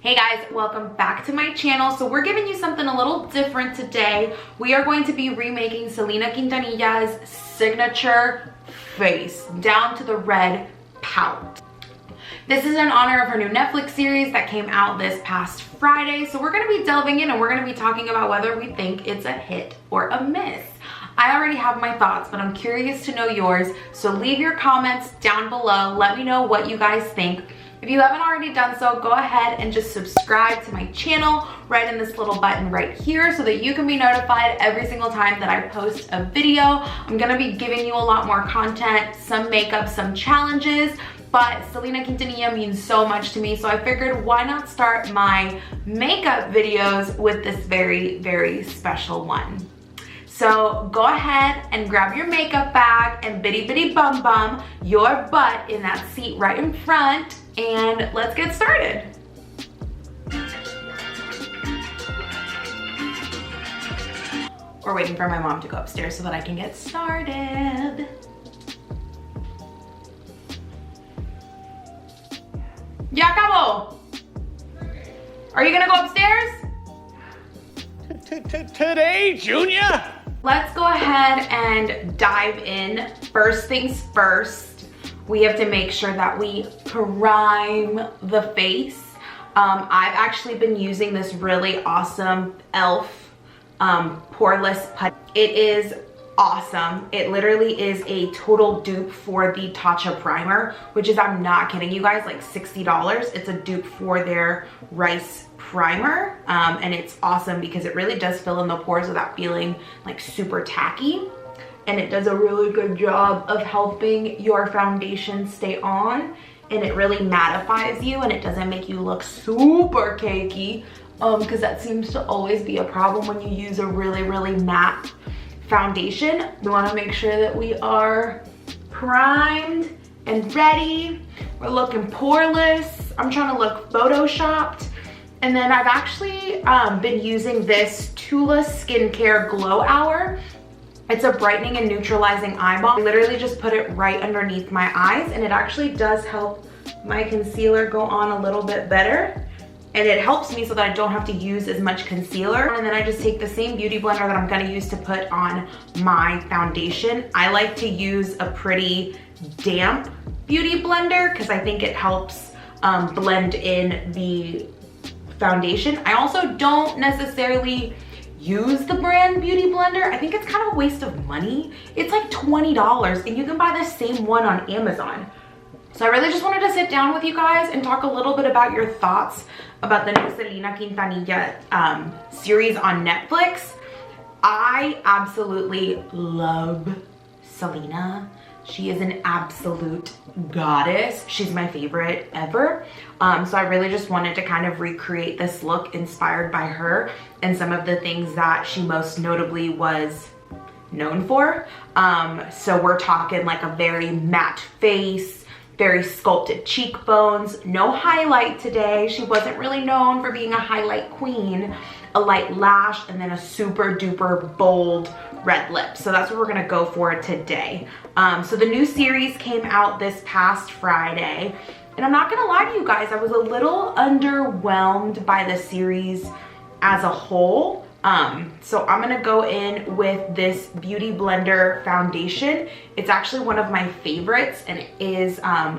Hey guys, welcome back to my channel. So we're giving you something a little different today. We are going to be remaking Selena Quintanilla's signature face down to the red pout. This is in honor of her new Netflix series that came out this past Friday. So we're gonna be delving in and we're gonna be talking about whether we think it's a hit or a miss. I already have my thoughts, but I'm curious to know yours. So leave your comments down below. Let me know what you guys think. If you haven't already done so, go ahead and just subscribe to my channel right in this little button right here so that you can be notified every single time that I post a video. I'm gonna be giving you a lot more content, some makeup, some challenges, but Selena Quintanilla means so much to me, so I figured why not start my makeup videos with this very, very special one. So go ahead and grab your makeup bag and bitty bitty bum bum your butt in that seat right in front, and let's get started. We're waiting for my mom to go upstairs so that I can get started. Ya acabó. Are you gonna go upstairs? Today, Junior? Let's go ahead and dive in. First things first, we have to make sure that we prime the face. I've actually been using this really awesome e.l.f. poreless putty. It is awesome. It literally is a total dupe for the Tatcha primer, which is, I'm not kidding you guys, like $60. It's a dupe for their rice primer, and it's awesome because it really does fill in the pores without feeling like super tacky, and it does a really good job of helping your foundation stay on, and it really mattifies you and it doesn't make you look super cakey, because that seems to always be a problem when you use a really matte foundation. We want to make sure that we are primed and ready. We're looking poreless. I'm trying to look photoshopped. And then I've actually been using this Tula Skincare Glow Hour. It's a brightening and neutralizing eye balm. I literally just put it right underneath my eyes, and it actually does help my concealer go on a little bit better. And it helps me so that I don't have to use as much concealer. And then I just take the same beauty blender that I'm gonna use to put on my foundation. I like to use a pretty damp beauty blender because I think it helps blend in the foundation. I also don't necessarily use the brand beauty blender. I think it's kind of a waste of money. It's like $20 and you can buy the same one on Amazon. So I really just wanted to sit down with you guys and talk a little bit about your thoughts about the new Selena Quintanilla series on Netflix. I absolutely love Selena. She is an absolute goddess. She's my favorite ever. So I really just wanted to kind of recreate this look inspired by her and some of the things that she most notably was known for. So we're talking like a very matte face, very sculpted cheekbones, no highlight today. She wasn't really known for being a highlight queen. A light lash, and then a super duper bold red lip. So that's what we're gonna go for today. So the new series came out this past Friday, and I'm not gonna lie to you guys, I was a little underwhelmed by the series as a whole. So I'm gonna go in with this Beauty Blender foundation. It's actually one of my favorites, and it is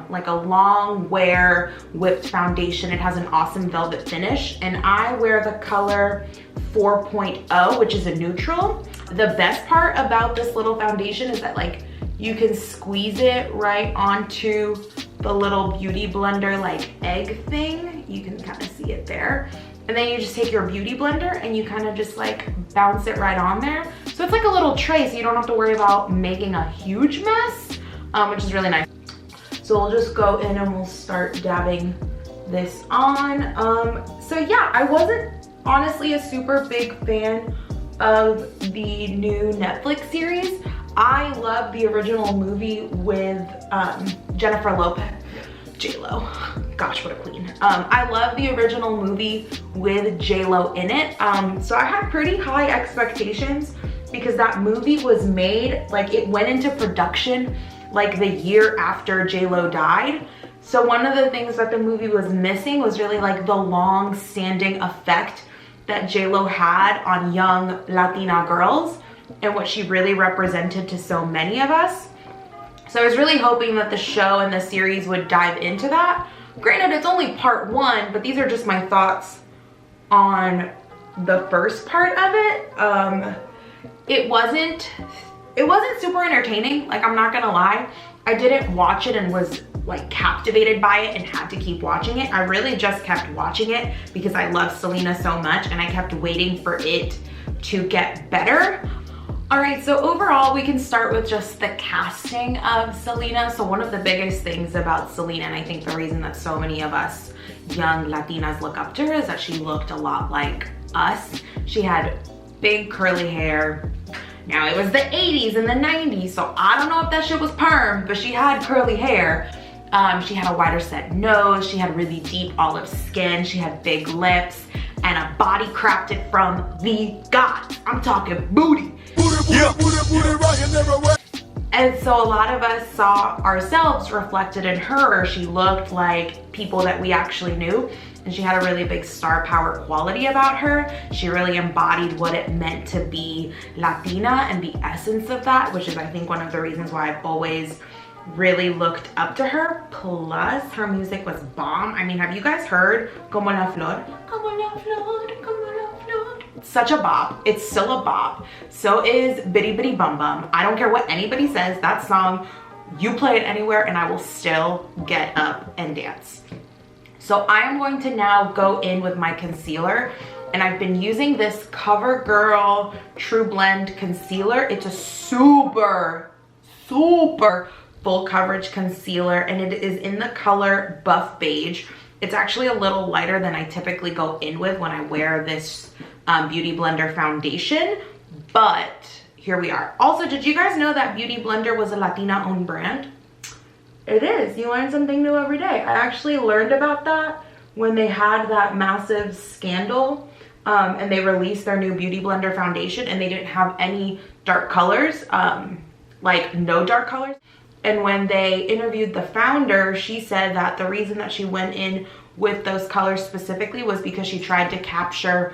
like a long wear whipped foundation. It has an awesome velvet finish, and I wear the color 4.0, which is a neutral. The best part about this little foundation is that like you can squeeze it right onto the little Beauty Blender like egg thing. You can kind of see it there. And then you just take your beauty blender and you kind of just like bounce it right on there. So it's like a little tray, so you don't have to worry about making a huge mess, which is really nice. So we'll just go in and we'll start dabbing this on. So yeah, I wasn't honestly a super big fan of the new Netflix series. I love the original movie with Jennifer Lopez. J-Lo. Gosh, what a queen. I love the original movie with J-Lo in it. So I had pretty high expectations because that movie was made, like it went into production like the year after J-Lo died. So one of the things that the movie was missing was really like the long-standing effect that J-Lo had on young Latina girls and what she really represented to so many of us. So I was really hoping that the show and the series would dive into that. Granted, it's only part 1, but these are just my thoughts on the first part of it. It wasn't super entertaining, like, I'm not gonna lie. I didn't watch it and was like captivated by it and had to keep watching it. I really just kept watching it because I love Selena so much and I kept waiting for it to get better. All right, so overall we can start with just the casting of Selena. So one of the biggest things about Selena, and I think the reason that so many of us young Latinas look up to her, is that she looked a lot like us. She had big curly hair. Now it was the 80s and the 90s, so I don't know if that shit was perm, but she had curly hair. She had a wider set nose, she had really deep olive skin, she had big lips, and a body crafted from the gods. I'm talking booty. And so a lot of us saw ourselves reflected in her. She looked like people that we actually knew, and she had a really big star power quality about her. She really embodied what it meant to be Latina and the essence of that, which is, I think, one of the reasons why I've always really looked up to her. Plus, her music was bomb. I mean, have you guys heard Como la Flor? Como la Flor, como la Flor. Such a bop. It's still a bop. So is Bitty Bitty Bum Bum. I don't care what anybody says. That song, you play it anywhere and I will still get up and dance. So I am going to now go in with my concealer, and I've been using this CoverGirl True Blend Concealer. It's a super full coverage concealer, and it is in the color Buff Beige. It's actually a little lighter than I typically go in with when I wear this Beauty Blender foundation, but here we are. Also, did you guys know that Beauty Blender was a Latina owned brand? It is. You learn something new every day. I actually learned about that when they had that massive scandal and they released their new Beauty Blender foundation, and they didn't have any dark colors, like no dark colors. And when they interviewed the founder, she said that the reason that she went in with those colors specifically was because she tried to capture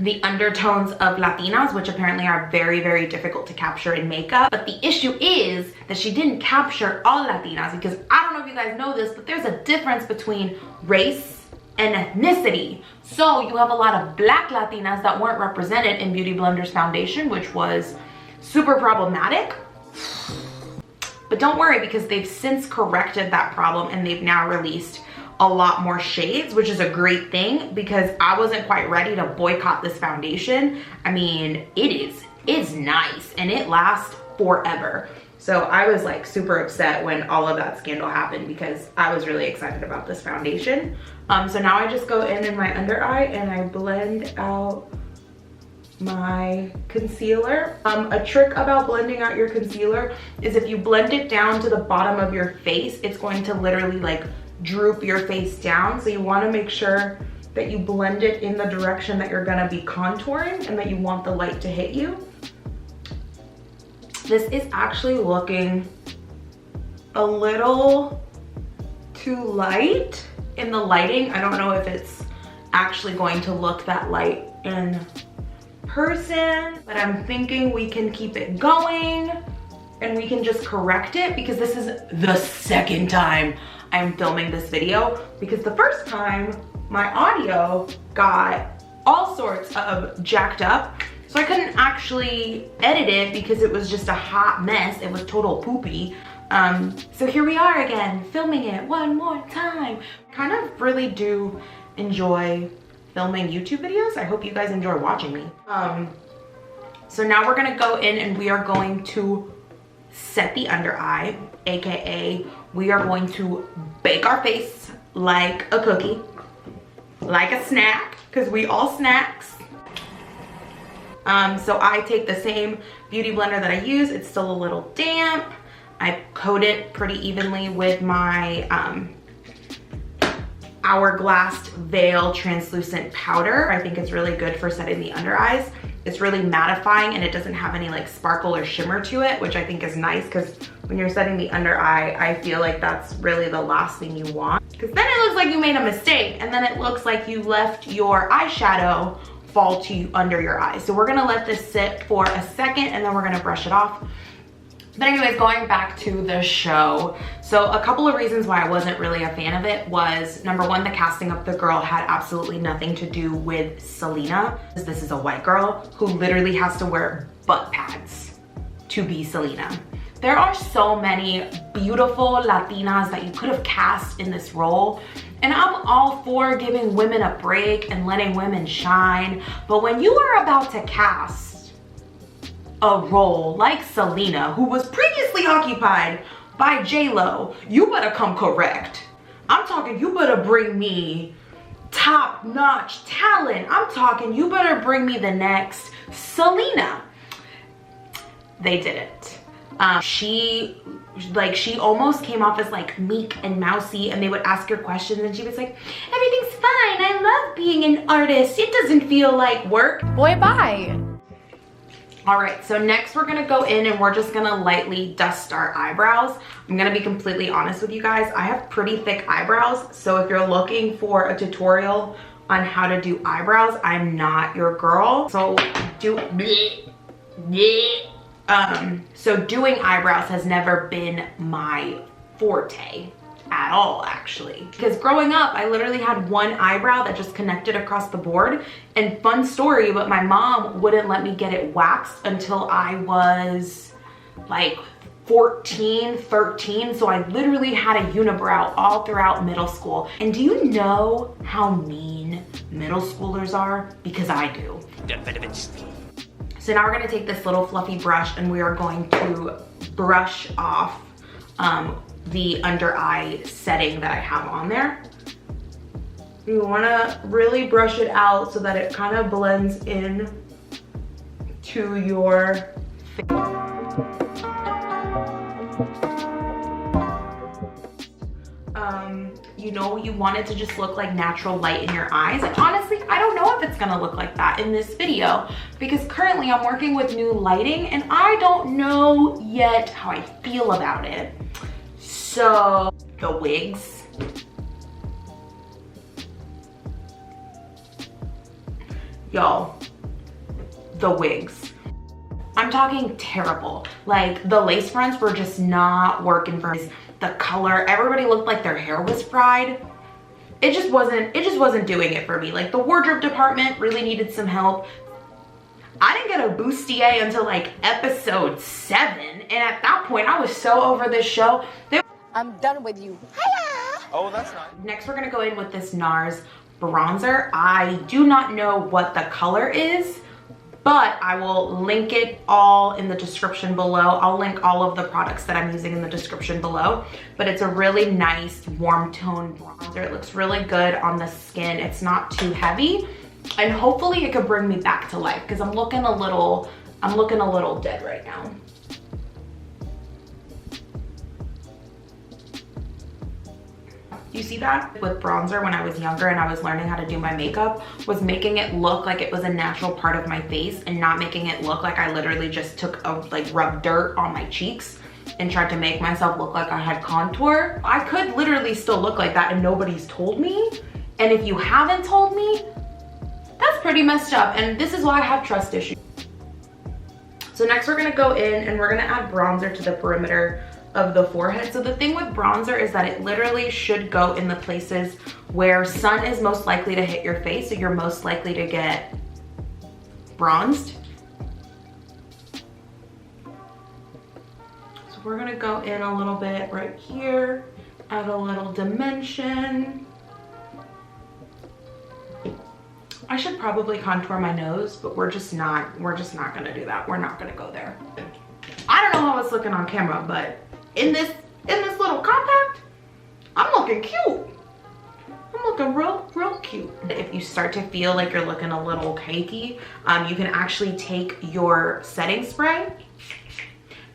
the undertones of Latinas, which apparently are very, very difficult to capture in makeup. But the issue is that she didn't capture all Latinas, because I don't know if you guys know this, but there's a difference between race and ethnicity. So you have a lot of Black Latinas that weren't represented in Beauty Blender's foundation, which was super problematic. But don't worry, because they've since corrected that problem and they've now released a lot more shades, which is a great thing, because I wasn't quite ready to boycott this foundation. I mean, it's nice and it lasts forever. So I was like super upset when all of that scandal happened, because I was really excited about this foundation. So now I just go in my under eye and I blend out my concealer. A trick about blending out your concealer is if you blend it down to the bottom of your face, it's going to literally like droop your face down. So you want to make sure that you blend it in the direction that you're gonna be contouring and that you want the light to hit you. This is actually looking a little too light in the lighting. I don't know if it's actually going to look that light in person, but I'm thinking we can keep it going and we can just correct it, because this is the second time I'm filming this video, because the first time my audio got all sorts of jacked up, so I couldn't actually edit it because it was just a hot mess. It was total poopy. So here we are again, filming it one more time. Kind of really do enjoy filming YouTube videos. I hope you guys enjoy watching me. So now we're gonna go in and we are going to set the under eye, aka we are going to bake our face like a cookie, like a snack, because we all snacks. So I take the same Beauty Blender that I use. It's still a little damp. I coat it pretty evenly with my Hourglass Veil translucent powder. I think it's really good for setting the under eyes. It's really mattifying and it doesn't have any like sparkle or shimmer to it, which I think is nice, because when you're setting the under eye, I feel like that's really the last thing you want, because then it looks like you made a mistake, and then it looks like you left your eyeshadow fall to under your eyes. So we're gonna let this sit for a second, and then we're gonna brush it off. But anyways, going back to the show, so a couple of reasons why I wasn't really a fan of it was, number one, the casting of the girl had absolutely nothing to do with Selena. This is a white girl who literally has to wear butt pads to be Selena. There are so many beautiful Latinas that you could have cast in this role, and I'm all for giving women a break and letting women shine, but when you are about to cast a role like Selena, who was previously occupied by J-Lo, you better come correct. I'm talking, you better bring me top-notch talent. I'm talking, you better bring me the next Selena. They didn't. She almost came off as like meek and mousy, and they would ask her questions and she was like, everything's fine, I love being an artist, it doesn't feel like work. Boy, bye. All right, so next we're gonna go in and we're just gonna lightly dust our eyebrows. I'm gonna be completely honest with you guys, I have pretty thick eyebrows, so if you're looking for a tutorial on how to do eyebrows, I'm not your girl. So doing eyebrows has never been my forte at all, actually. Because growing up, I literally had one eyebrow that just connected across the board. And fun story, but my mom wouldn't let me get it waxed until I was like 14, 13. So I literally had a unibrow all throughout middle school. And do you know how mean middle schoolers are? Because I do. So now we're gonna take this little fluffy brush and we are going to brush off the under eye setting that I have on there. You wanna really brush it out so that it kind of blends in to your face. You know, you want it to just look like natural light in your eyes. And honestly, I don't know if it's gonna look like that in this video because currently I'm working with new lighting and I don't know yet how I feel about it. So, the wigs. Y'all, the wigs. I'm talking terrible. Like, the lace fronts were just not working for me. The color, everybody looked like their hair was fried. It just wasn't doing it for me. Like, the wardrobe department really needed some help. I didn't get a bustier until like episode 7, and at that point I was so over this show. I'm done with you. Hiya! Oh, that's nice. Next we're gonna go in with this NARS bronzer. I do not know what the color is, but I will link it all in the description below. I'll link all of the products that I'm using in the description below, but it's a really nice warm tone bronzer. It looks really good on the skin. It's not too heavy, and hopefully it could bring me back to life because I'm looking a little dead right now. You see that? With bronzer when I was younger and I was learning how to do my makeup, was making it look like it was a natural part of my face and not making it look like I literally just took a, rubbed dirt on my cheeks and tried to make myself look like I had contour. I could literally still look like that and nobody's told me. And if you haven't told me, that's pretty messed up. And this is why I have trust issues. So next we're gonna go in and we're gonna add bronzer to the perimeter of the forehead. So the thing with bronzer is that it literally should go in the places where sun is most likely to hit your face, so you're most likely to get bronzed. So we're gonna go in a little bit right here, add a little dimension. I should probably contour my nose, but we're just not gonna do that. We're not gonna go there. I don't know how it's looking on camera, but in this little compact, I'm looking cute. I'm looking real cute. If you start to feel like you're looking a little cakey, you can actually take your setting spray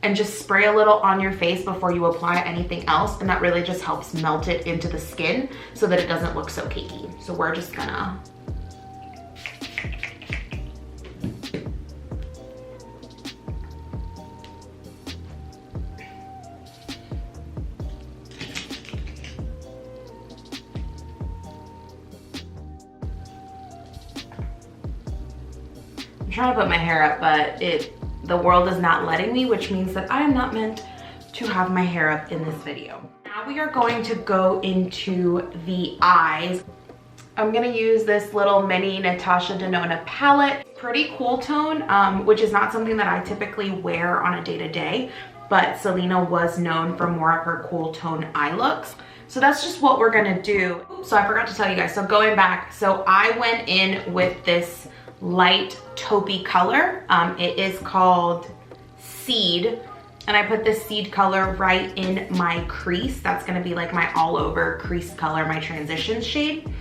and just spray a little on your face before you apply anything else, and that really just helps melt it into the skin so that it doesn't look so cakey. So we're just gonna trying to put my hair up, but the world is not letting me, which means that I am not meant to have my hair up in this video. Now we are going to go into the eyes. I'm gonna use this little mini Natasha Denona palette. Pretty cool tone, which is not something that I typically wear on a day-to-day, but Selena was known for more of her cool tone eye looks. So that's just what we're gonna do. So I forgot to tell you guys, so going back, so I went in with this light taupey color. It is called Seed, and I put this seed color right in my crease. That's gonna be like my all over crease color, my transition shade.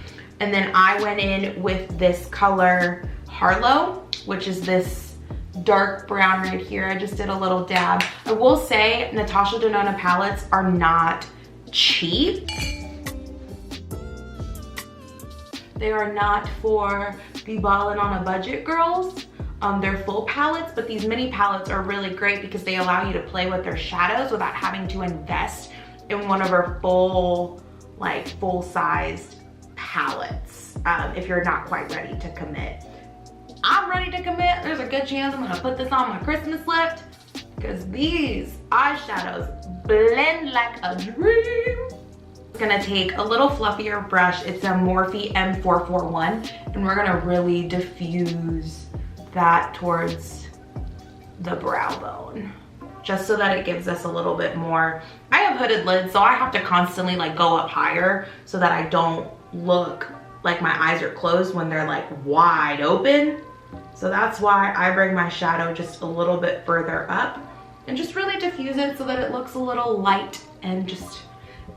And then I went in with this color Harlow, which is this dark brown right here. I just did a little dab. I will say Natasha Denona palettes are not cheap. They are not for the ballin' on a budget girls. They're full palettes, but these mini palettes are really great because they allow you to play with their shadows without having to invest in one of our full-sized palettes if you're not quite ready to commit. I'm ready to commit. There's a good chance I'm gonna put this on my Christmas list because these eyeshadows blend like a dream. I'm gonna take a little fluffier brush. It's a Morphe M441, and we're gonna really diffuse that towards the brow bone, just so that it gives us a little bit more. I have hooded lids, so I have to constantly like go up higher so that I don't look like my eyes are closed when they're like wide open. So that's why I bring my shadow just a little bit further up and just really diffuse it so that it looks a little light and just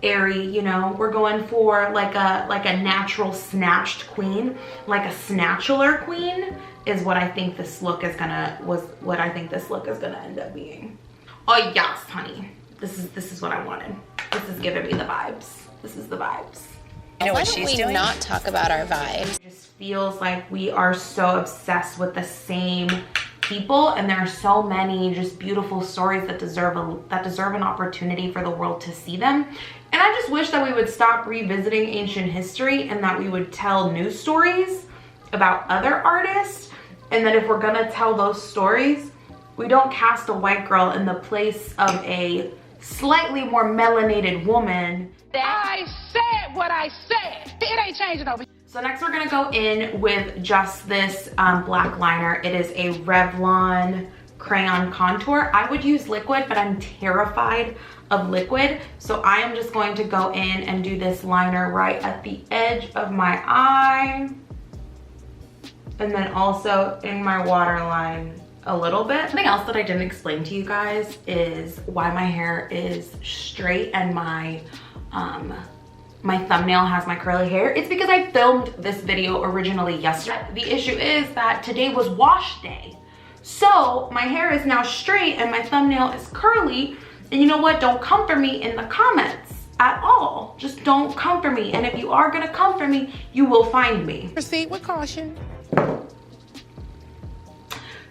airy, you know. We're going for like a natural snatched queen, like a snatchular queen is what I think this look is gonna end up being. Oh yes, honey. This is what I wanted. This is giving me the vibes. This is the vibes. You know what she's doing? Not talk about our vibes. It just feels like we are so obsessed with the same people, and there are so many just beautiful stories that deserve an opportunity for the world to see them. And I just wish that we would stop revisiting ancient history and that we would tell new stories about other artists, and that if we're gonna tell those stories, we don't cast a white girl in the place of a slightly more melanated woman. I said what I said. It ain't changing over. So next we're gonna go in with just this black liner. It is a Revlon crayon contour. I would use liquid, but I'm terrified of liquid. So I am just going to go in and do this liner right at the edge of my eye. And then also in my waterline a little bit. Something else that I didn't explain to you guys is why my hair is straight and my thumbnail has my curly hair. It's because I filmed this video originally yesterday. The issue is that today was wash day. So my hair is now straight and my thumbnail is curly. And you know what? Don't come for me in the comments at all. Just don't come for me. And if you are gonna come for me, you will find me. Proceed with caution.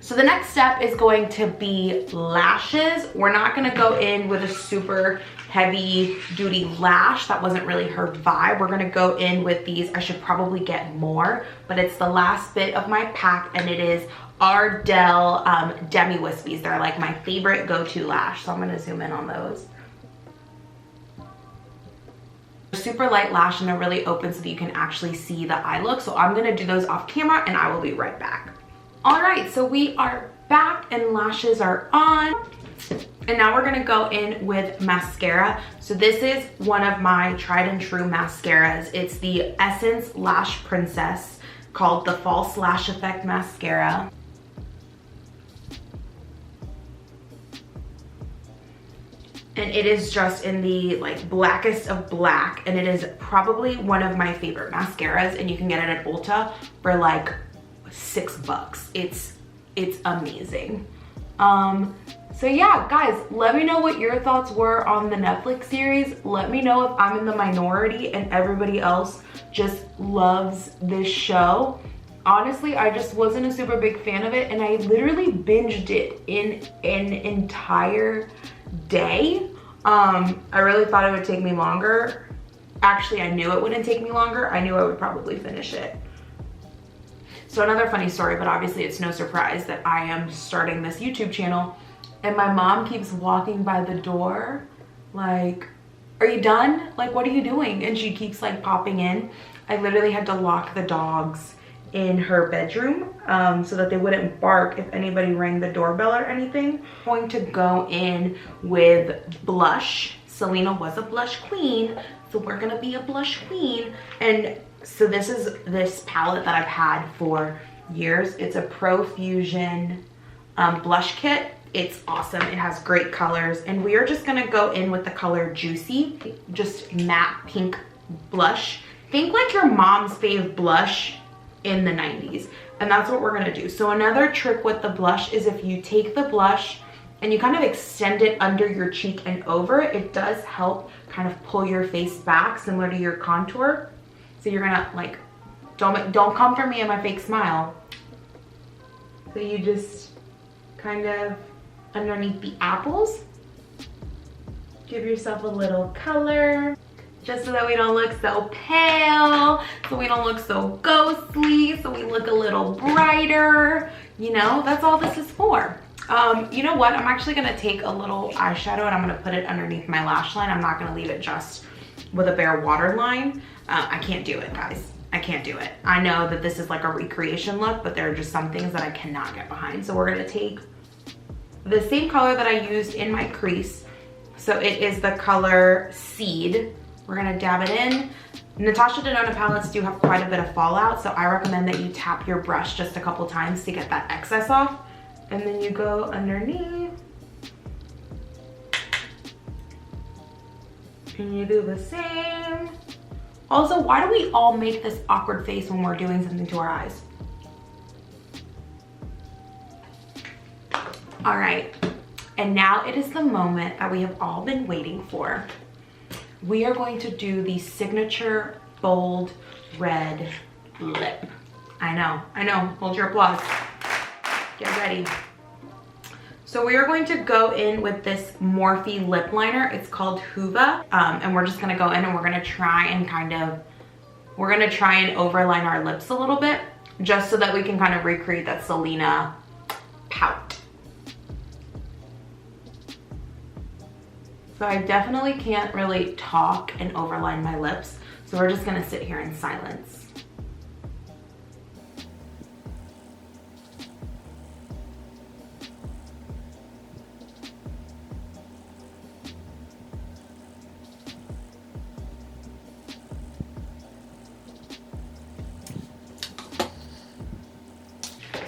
So the next step is going to be lashes. We're not gonna go in with a super heavy duty lash. That wasn't really her vibe. We're gonna go in with these. I should probably get more, but it's the last bit of my pack, and it is Ardell Demi Wispies. They're like my favorite go-to lash, so I'm gonna zoom in on those. Super light lash, and they're really open so that you can actually see the eye look. So I'm gonna do those off camera and I will be right back. All right, so we are back and lashes are on. And now we're gonna go in with mascara. So this is one of my tried and true mascaras. It's the Essence Lash Princess, called the False Lash Effect Mascara. And it is just in the like blackest of black, and it is probably one of my favorite mascaras, and you can get it at Ulta for like $6. It's amazing. So yeah, guys, let me know what your thoughts were on the Netflix series. Let me know if I'm in the minority and everybody else just loves this show. Honestly, I just wasn't a super big fan of it, and I literally binged it in an entire day. I really thought it would take me longer. Actually, I knew it wouldn't take me longer. I knew I would probably finish it. So another funny story, but obviously it's no surprise that I am starting this YouTube channel, and my mom keeps walking by the door like, are you done? Like, what are you doing? And she keeps like popping in. I literally had to lock the dogs in her bedroom so that they wouldn't bark if anybody rang the doorbell or anything. I'm going to go in with blush. Selena was a blush queen, so we're gonna be a blush queen. And so this is this palette that I've had for years. It's a Profusion blush kit. It's awesome. It has great colors, and we are just gonna go in with the color Juicy, just matte pink blush. Think like your mom's fave blush in the 90s, and that's what we're gonna do. So another trick with the blush is if you take the blush and you kind of extend it under your cheek and over, it does help kind of pull your face back, similar to your contour. So you're gonna like, don't come for me and my fake smile. So you just kind of underneath the apples, give yourself a little color, just so that we don't look so pale, so we don't look so ghostly, so we look a little brighter. You know, that's all this is for. You know what? I'm actually gonna take a little eyeshadow and I'm gonna put it underneath my lash line. I'm not gonna leave it just with a bare waterline. I can't do it, guys. I can't do it. I know that this is like a recreation look, but there are just some things that I cannot get behind. So we're gonna take the same color that I used in my crease. So it is the color Seed. We're gonna dab it in. Natasha Denona palettes do have quite a bit of fallout, so I recommend that you tap your brush just a couple times to get that excess off. And then you go underneath. And you do the same. Also, why do we all make this awkward face when we're doing something to our eyes? All right, and now it is the moment that we have all been waiting for. We are going to do the signature bold red lip. I know, hold your applause. Get ready. So we are going to go in with this Morphe lip liner. It's called Huva, and we're just gonna go in and we're gonna try and overline our lips a little bit, just so that we can kind of recreate that Selena pout. So I definitely can't really talk and overline my lips, so we're just gonna sit here in silence.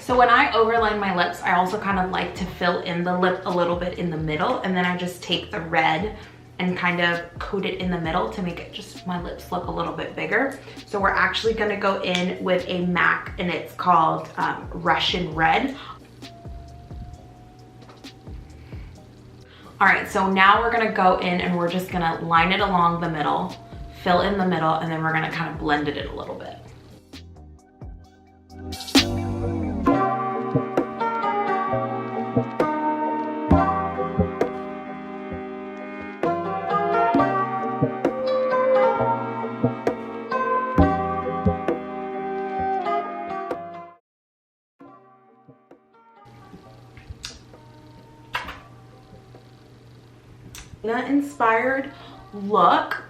So when I overline my lips, I also kind of like to fill in the lip a little bit in the middle, and then I just take the red and kind of coat it in the middle to make it just, my lips look a little bit bigger. So we're actually gonna go in with a MAC, and it's called Russian Red. All right, so now we're gonna go in and we're just gonna line it along the middle, fill in the middle, and then we're gonna kind of blend it in a little bit. Inspired look.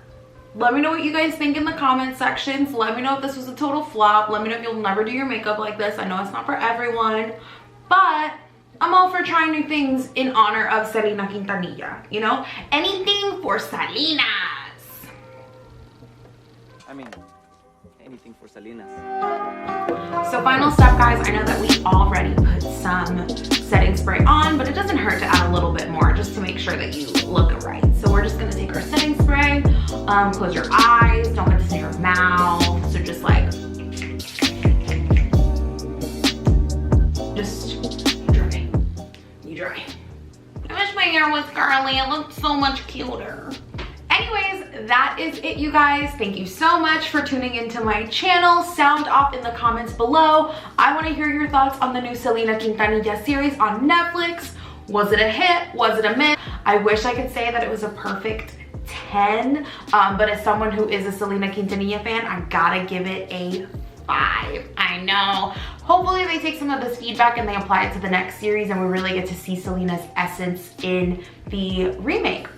Let me know what you guys think in the comment sections. Let me know if this was a total flop. Let me know if you'll never do your makeup like this. I know it's not for everyone, but I'm all for trying new things in honor of Selena Quintanilla, you know? Anything for Selena's. I mean, anything for Selena's. So final step, guys. I know that we already put some setting spray on, but it doesn't hurt to add a little bit more just to make sure that you look right. So we're just gonna take our setting spray, close your eyes, don't get this in your mouth. So just like, just dry. You dry. I wish my hair was curly. It looked so much cuter. Anyways, that is it, you guys. Thank you so much for tuning into my channel. Sound off in the comments below. I want to hear your thoughts on the new Selena Quintanilla series on Netflix. Was it a hit? Was it a miss? I wish I could say that it was a perfect 10, but as someone who is a Selena Quintanilla fan, I gotta give it a 5. I I know. Hopefully they take some of this feedback and they apply it to the next series and we really get to see Selena's essence in the remake.